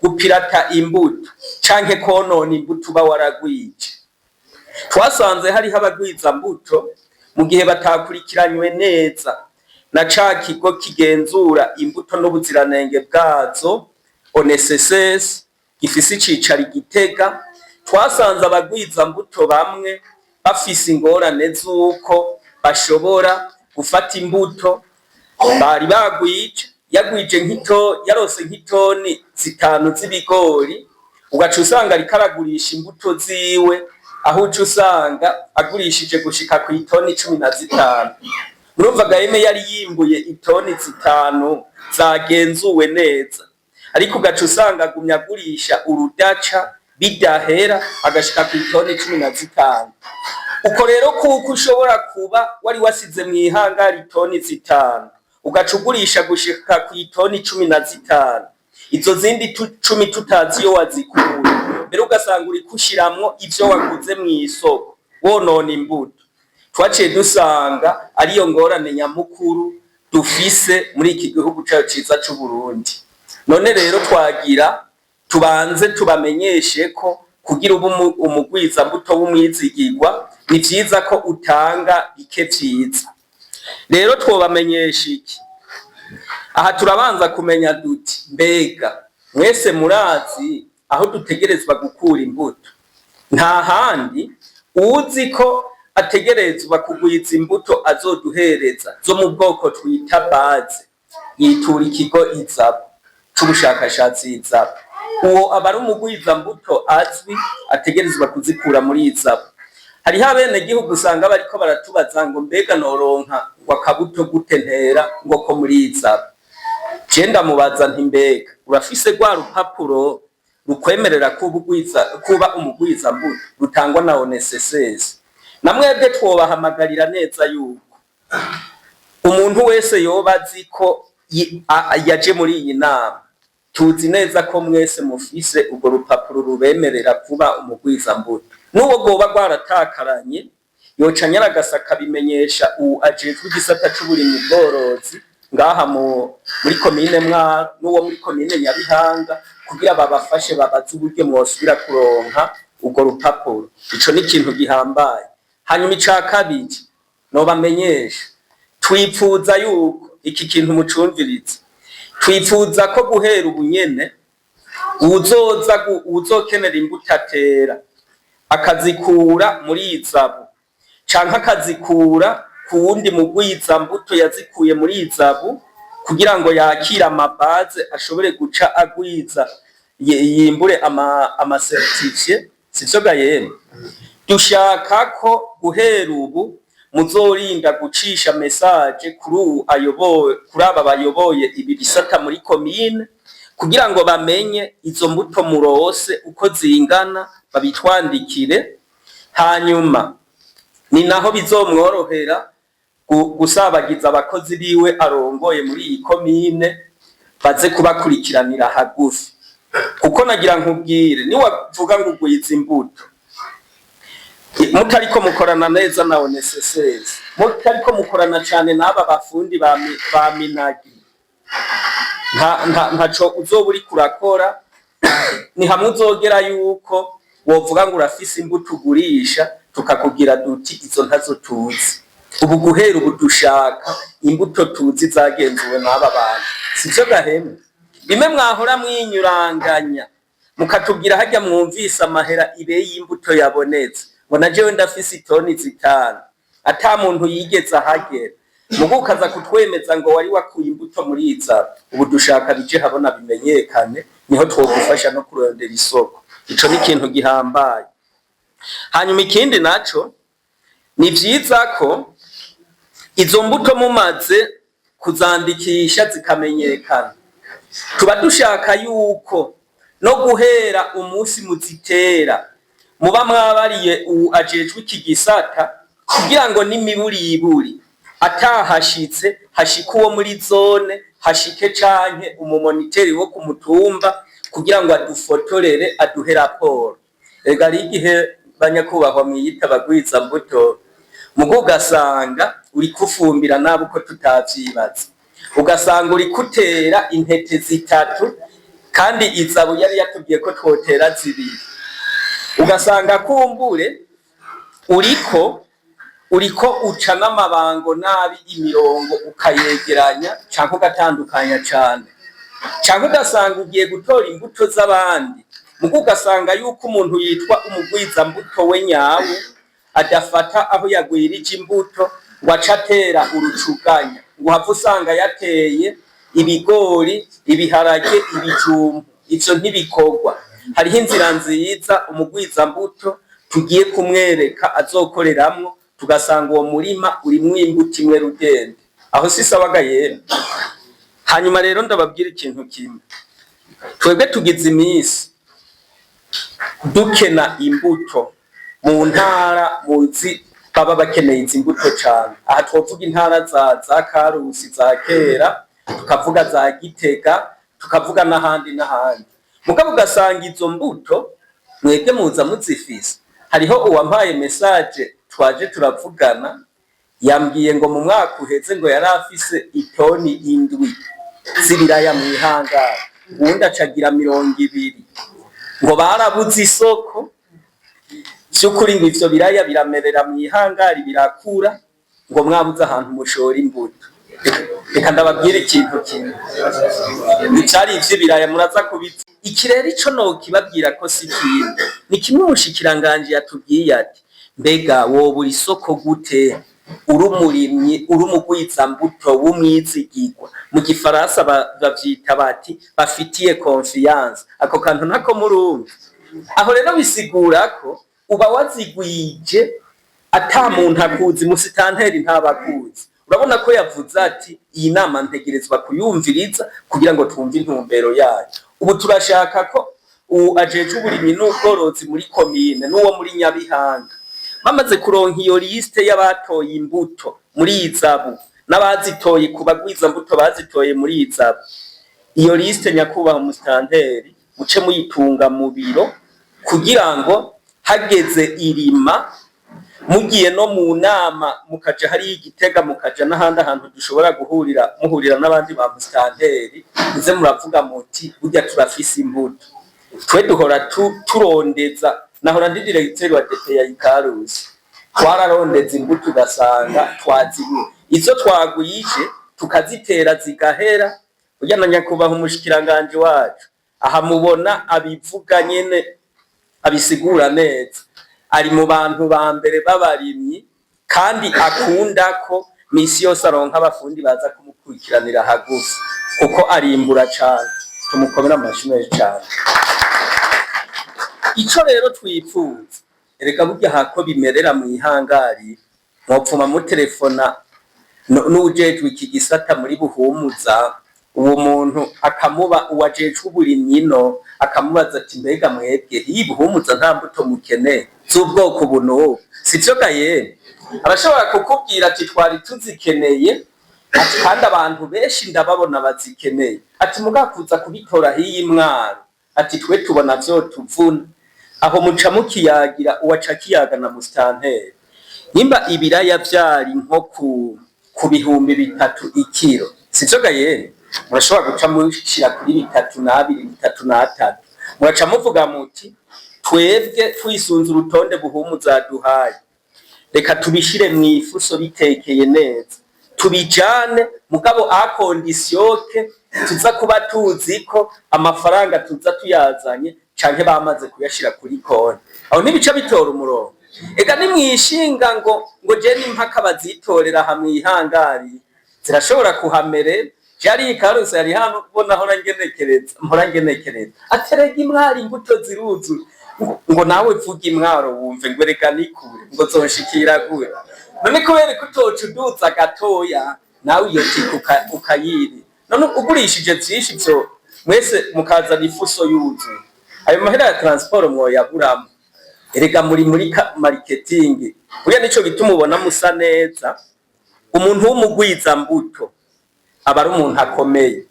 gupirata imbuto canke konona imbuto uba waragwije. Twasanze hariho abagwiza mbuto mu gihe batakurikiranywe neza na ca kigo kigenzura imbuto n'ubuziranenge bwazo ONSS gifise icicaro i Gitega. Twasanze abagwiza mbuto bamwe bafise ingorane z'uko bashobora gufata imbuto bari bagwije, yagwije yarose nk'itoni 5 z'ibigori, ugaca usanga ariko aragurisha imbuto ziwe aho uca usanga agurishije gushika ku itoni 15. Murumva Gaheme yari yimbuye itoni 5 zagenzuwe neza, ariko ugaca usanga agumya agurisha urudaca bidahera agashika ku itoni 15. Uko rero kuko ushobora kuba wari wasize mu ihangari itoni 5 ugaca ugurisha gushika ku itoni 15, izo zindi 10 tutazi iyo wazikuye, mbere ugasanga uri kushiramwo ivyo waguze mu isoko wonona imbuto. Twaciye dusanga ariyo ngorane nyamukuru dufise muri iki gihugu cyacu ciza c'u Burundi. None rero twagira tubanze tubamenyeshe ko kugira umugwiza mbuto w'umwizigirwa ni vyiza ko utanga bike vyiza. Rero twobamenyesha iki? Aha turabanza kumenya duti mbega mwese murazi aho dutegerezwa gukura imbuto. Nta handi uzi ko ategerezwa kugwiza imbuto azoduhereza zo mu bwoko twita baze, yitura ikigo Izabu c'ubushakashatsi Izabu. Uwo aba ari umugwiza mbuto azwi ategerezwa kuzikura muri Izabu. Hariho abene gihugu usanga bariko baratubaza ngo mbega noronka wakabuto gute ntera ngo ko muri Izabu. Je ndamubaza nti mbega urafise rwa rupapuro rukwemerera kuba umugwiza mbuto rutangwa na ONSS? Namwebwe twobahamagarira neza yuko umuntu wese yoba azi ko yaje muri iyi nama, tuzi neza ko mwese mufise urwo rupapuro rubemerera kuba umugwiza mbuto. N'uwo goba rwaratakaranye yoca nyaragasa akabimenyesha ajejwe igisata c'uburimyi bworozi ngaha muri komine Mwaro n'uwo muri komine Nyabihanga kugira babafashe babaze uburyo mwosubira kuronka urwo rupapuro. Ico ni ikintu gihambaye. Hanyuma ica kabiri nobamenyesha, twipfuza yuko iki kintu mucumviriza, twipfuza ko guhera ubunyene uzokenera imbuto atera akazikura muri Izabu canke akazikura ku wundi mugwiza mbuto yazikuye muri Izabu kugira ngo yakire amabaze ashobore guca agwiza yimbure amasertifiye. Sivyo Gaheme? Dushaka ko guhera ubu muzorinda gucisha message kuri aba bayoboye ibi bisata muri komine kugira ngo bamenye izo mbuto murose uko zingana, babitwandikire. Hanyuma ni naho bizomworohera gusabagiza abakozi biwe arongoye muri iyi komine baze kubakurikiranira hagufi. Kuko nagira nkubwire, ni wavuga ngo ugwiza imbuto mutariko mukorana neza na ONSS, mutariko mukorana cyane n'aba bafundi ba Minagi, ntaco uzoba uri kurakora. Ni hamwe uzogera yuko wovuga ngo urafise imbuto ugurisha tukakugira duti izo ntazo tuzi. Ubu guhera ubu dushaka imbuto tuzi zagenzuwe n'aba bantu. Sivyo Gaheme? Bimwe mwahora mwinyuranganya mukatubwira hajya mwumvise amahera ibeyi y'imbuto yabonetse ngo najewe ndafise itoni 5 ata muntu yigeze ahagera, mugukaza kutwemeza ngo wari wakuye imbuto muri Izabu. Ubu dushaka bije habona bimenyekane, niho twogufasha no kurondera isoko. Ico ni ikintu gihambaye. Hanyuma ikindi naco ni vyiza ko izo mbuto mumaze kuzandikisha zikamenyekana, tuba dushaka yuko no guhera umunsi muzitera muba mwabariye ajejwe iki gisata kugira ngo n'imiburiburi atahashitse hashika uwo muri zone hashike canke umumoniteri wo ku mutumba kugira ngo adufotorere aduhe raporo. Ega ari igihe banyakubahwa mwiyita bagwiza mbuto mugugasanga uri kufumbira nabo uko tutavyibaza, ugasanga uri kutera intete 3 kandi izabu yari yatubwiye ko twotera zibiri, ugasanga kumbure uriko uca n'amabango nabi imirongo ukayegeranya canke ugatandukanya cane, canke ugasanga ugiye gutora imbuto z'abandi mugo ugasanga yuko umuntu yitwa umugwiza mbuto we nyawe adafata aho yagwirije imbuto ngo aca atera urucuganya, ngo have usanga yateye ibigori, ibiharage, ibijumbu. Ivyo ntibikorwa. Hariho inzira nziza umugwiza mbuto tugiye kumwereka azokoreramwo, tugasanga uwo murima urimwo imbuto imwe rugende, aho sisabaga yemwe. Hanyuma rero ndababwira ikintu kimwe, twebwe tugize iminsi dukena imbuto mu ntara, muzi baba bakeneye izi mbuto cane. Aha twovuga intara za Karusi, za Kera, tukavuga za Gitega, tukavuga n'ahandi. Mugabo ugasanga izo mbuto mwebwe muza muzifise. Hariho uwampaye message twaje turavugana, yambwiye ngo mu mwaka uheze ngo yari afise itoni 7 z'ibiraya mu ihangara, ubundi acagira 200, ngo barabuze isoko. Vyukuri ngo ivyo biraya biramerera mu ihangari birakura, ngo mwabuze ahantu mushora imbuto. Reka ndababwira ikintu kimwe, icari ivyo biraya muraza kubitsa. Iki rero ico nokibabwira ko si kintu, ni kimwe umushikiranganje yatubwiye ati mbega wobura isoko gute uri umurimyi, uri umugwiza mbuto w'umwizigirwa, mu gifaransa bavyita bati bafitiye confiance. Ako kantu nako murumva. Aho rero bisigura ko uba wazigwije ata muntu akuzi, musitanteri ntabakuzi. Urabona ko yavuze ati iyi nama ntegerezwa kuyumviriza kugira ngo twumve intumbero yayo. Ubu turashaka ko ajeje uburimyi n'ubworozi muri komine n'uwo muri Nyabihanga bamaze kuronka iyo liste y'abatoye imbuto muri izabu n'abazitoye ku bagwiza mbuto bazitoye muri izabu, iyo liste nyakubaha umusitanteri muce muyitunga mu biro kugira ngo hageze irima mugiye no mu nama mukaja hari Igitega mukaja n'ahandi ahantu dushobora muhurira n'abandi ba musitanteri, muze muravuga muti burya turafise imbuto. Twe duhora turondeza, nahora ndi directeur wa DP ya Ikarusi, twararondeza imbuto ugasanga twazibuye. Izo twagwije tukazitera zigahera, burya na nyakubaha umushikiranganje wacu aha mubona abivuga nyene abisigura neza, ari mu bantu ba mbere b'abarimyi kandi akunda ko misi yose aronka abafundi baza kumukurikiranira hagufi kuko arimbura cane. Tumukomera amashimwe cane. Ico rero twipfuza, erega burya hako bimerera mu ihangari, mwopfuma mu telefona n'ujejwe iki gisata muri Buhumuza, uwo muntu akamuba uwajejwe uburimyi no akamubaza ati mbega mwebwe iyi Buhumuza nta mbuto mukeneye z'ubwoko buno, sivyo gaye? Arashobora kukubwira ati twari tuzikeneye, ati kandi abantu benshi ndababona bazikeneye, ati mugakuza kubitora hiyi Mwaro, ati twe tubona vyo tuvuna. Aho muca mukiyagira uwaca kiyaga na musitanteri. Nimba ibiraya vyari nko ku bihumbi 3 ikiro, sivyo gaye? Murashobora guca mushira kuri 3 na 3 muraca muvuga muti twebwe twisunze urutonde Buhumuza duhaye, reka tubishire mwifuso bitekeye neza, tubijane mugabo a conditionke tuza kuba tuzi ko amafaranga tuza tuyazanye canke bamaze kuyashira kuri konti. Aho ntibica bitora umurongo. Ega nimwishinga ngo je n'impaka bazitorera hamwe ihangari zirashobora kuhamere. Jari Ikarusi yari hano bona hora ngenekereza aterega imwari imbuto ziruzu, ngo nawe vuga imwaro wumve ngo reka nikure ngo zonshikira gure. None kubera ko utoca uduza gatoya nawe iyo tikuka ukayiri, none ugurishije vyinshi vyo mwese mukazana ifuso yuzu, ayo mahera ya transport mwoyaburamo. Erega muri marketing burya nico bituma ubona musa neza. Umuntu w'umugwiza mbuto aba ari umuntu akomeye.